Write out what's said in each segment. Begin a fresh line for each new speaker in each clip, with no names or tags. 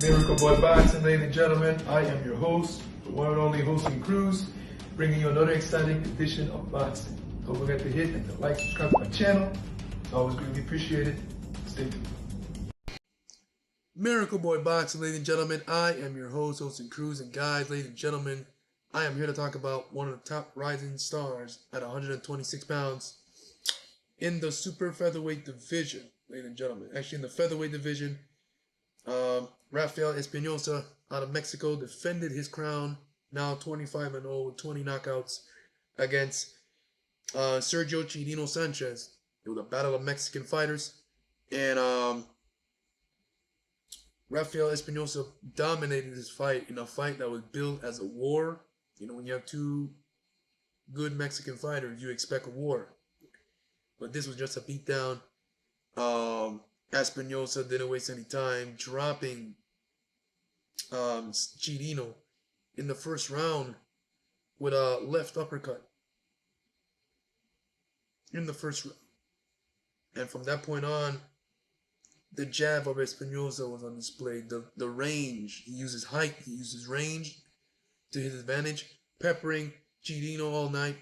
Miracle Boy Boxing, ladies and gentlemen. I am your host, the one and only hosting Cruz, bringing you another exciting edition of boxing. Don't forget to hit and to like, subscribe to my channel. It's always greatly appreciated. Stay tuned. Miracle Boy Boxing, ladies and gentlemen. I am your host, hosting Cruz, and guys, ladies and gentlemen, I am here to talk about one of the top rising stars at 126 pounds in the super featherweight division, ladies and gentlemen. Actually, in the featherweight division, Rafael Espinoza out of Mexico defended his crown, now 25-0, 20 knockouts against Sergio Chirino Sanchez. It was a battle of Mexican fighters, and Rafael Espinoza dominated this fight in a fight that was billed as a war. You know, when you have two good Mexican fighters, you expect a war. But this was just a beatdown. Espinoza didn't waste any time, dropping Chirino in the first round with a left uppercut in the first round. And from that point on, the jab of Espinoza was on display. The range, he uses height, he uses range to his advantage, peppering Chirino all night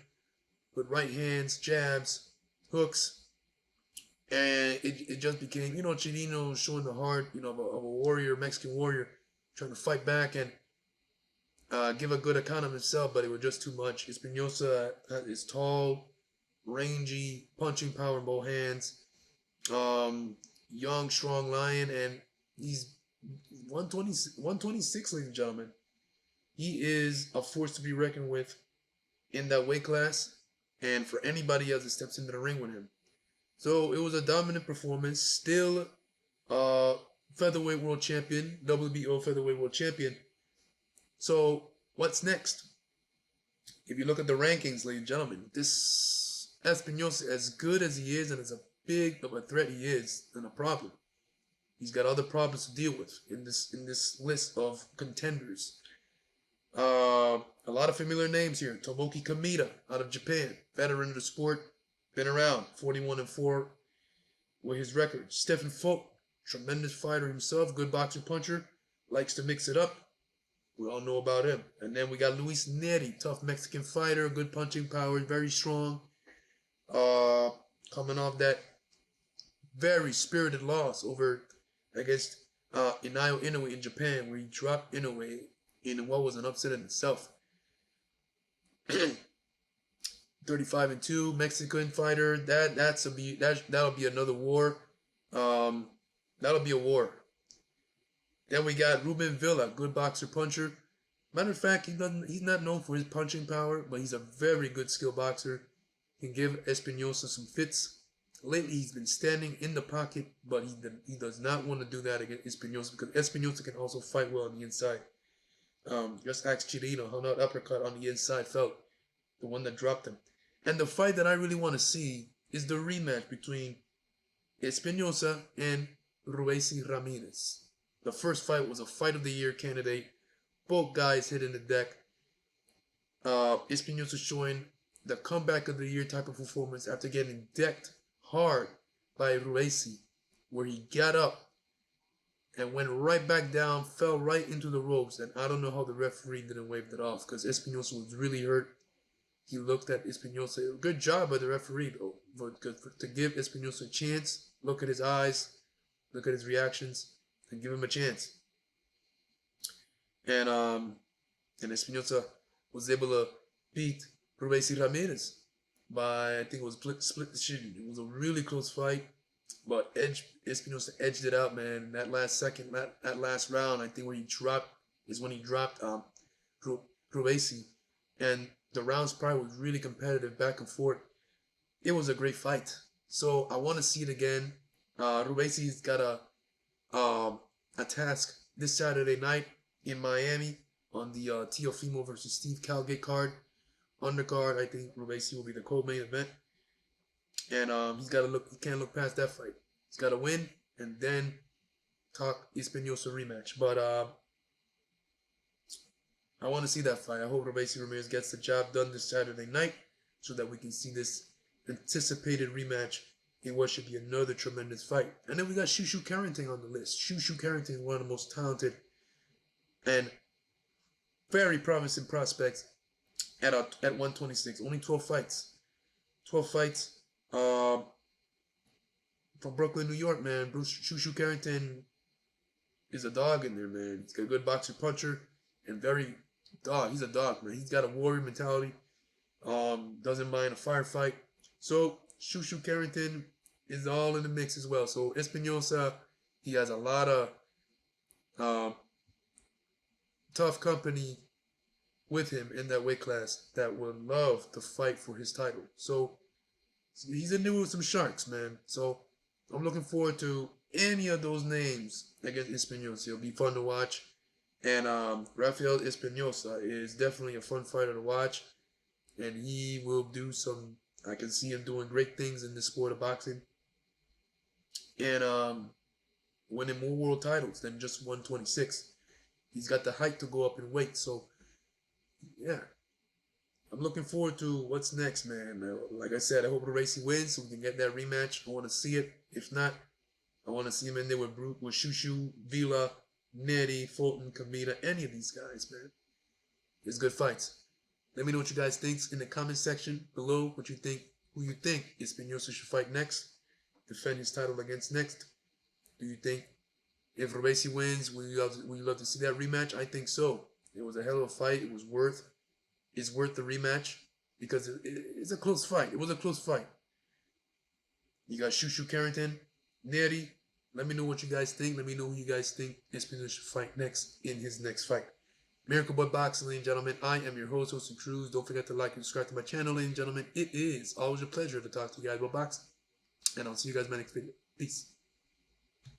with right hands, jabs, hooks. And it just became, you know, Chirino showing the heart, you know, of a warrior, Mexican warrior, trying to fight back and give a good account of himself, but it was just too much. Espinoza is tall, rangy, punching power in both hands, young, strong lion, and he's 126, ladies and gentlemen. He is a force to be reckoned with in that weight class, and for anybody else that steps into the ring with him. So it was a dominant performance. Still featherweight world champion, WBO featherweight world champion. So what's next? If you look at the rankings, ladies and gentlemen, this Espinoza, as good as he is and as a big of a threat he is, and a problem, he's got other problems to deal with in this list of contenders. A lot of familiar names here. Tomoki Kamita out of Japan, veteran of the sport. Been around, 41-4 with his record. Stephen Folk, tremendous fighter himself, good boxer puncher, likes to mix it up. We all know about him. And then we got Luis Neri, tough Mexican fighter, good punching power, very strong. Coming off that very spirited loss over against Inayo Inoue in Japan, where he dropped Inoue in what was an upset in itself. 35-2, Mexican fighter. That'll be another war. That'll be a war. Then we got Ruben Villa, good boxer puncher. Matter of fact, he's not known for his punching power, but he's a very good skill boxer. Can give Espinoza some fits. Lately, he's been standing in the pocket, but he does not want to do that against Espinoza, because Espinoza can also fight well on the inside. Just ask Chirino how that uppercut on the inside felt, the one that dropped him. And the fight that I really want to see is the rematch between Espinoza and Royce Ramirez. The first fight was a fight of the year candidate. Both guys hitting the deck. Espinoza showing the comeback of the year type of performance after getting decked hard by Royce, where he got up and went right back down, fell right into the ropes. And I don't know how the referee didn't wave that off, because Espinoza was really hurt. He looked at Espinoza. Good job by the referee, though, to give Espinoza a chance. Look at his eyes, look at his reactions, and give him a chance. And Espinoza was able to beat Royce Ramirez by, I think it was split decision. It was a really close fight, but Espinoza edged it out, man. That last second, that last round, I think when he dropped Royce, and the rounds prior was really competitive, back and forth. It was a great fight. So I want to see it again. Royce's got a task this Saturday night in Miami on the Teofimo versus Steve Calgate card. Undercard, I think Royce will be the co-main event. And he can't look past that fight. He's got to win and then talk Espinoza rematch. But I want to see that fight. I hope Royce Ramirez gets the job done this Saturday night so that we can see this anticipated rematch in what should be another tremendous fight. And then we got Shushu Carrington on the list. Shushu Carrington is one of the most talented and very promising prospects at 126. Only 12 fights. 12 fights. From Brooklyn, New York, man. Bruce Shushu Carrington is a dog in there, man. He's got a good boxer puncher and very dog. He's a dog, man. He's got a warrior mentality. Doesn't mind a firefight. So Shushu Carrington is all in the mix as well. So Espinoza, he has a lot of tough company with him in that weight class that would love to fight for his title. So he's in there with some sharks, man. So I'm looking forward to any of those names against Espinoza. It'll be fun to watch. And Rafael Espinoza is definitely a fun fighter to watch. And he will do some, I can see him doing great things in the sport of boxing. And winning more world titles than just 126. He's got the height to go up in weight. So, yeah. I'm looking forward to what's next, man. Like I said, I hope Racy wins so we can get that rematch. I want to see it. If not, I want to see him in there with Shushu, Vila, Neri, Fulton, Kamita, any of these guys, man. It's good fights. Let me know what you guys think in the comment section below. What you think, who you think Espinoza should fight next, defend his title against next. Do you think if Racy wins, will you love to see that rematch? I think so. It was a hell of a fight. It's worth the rematch because it's a close fight. It was a close fight. You got Shushu Carrington, Neri. Let me know what you guys think. Let me know who you guys think Espinoza should fight next in his next fight. Miracle Boy Boxing, ladies and gentlemen. I am your host, Jose Cruz. Don't forget to like and subscribe to my channel, ladies and gentlemen. It is always a pleasure to talk to you guys about boxing. And I'll see you guys in my next video. Peace.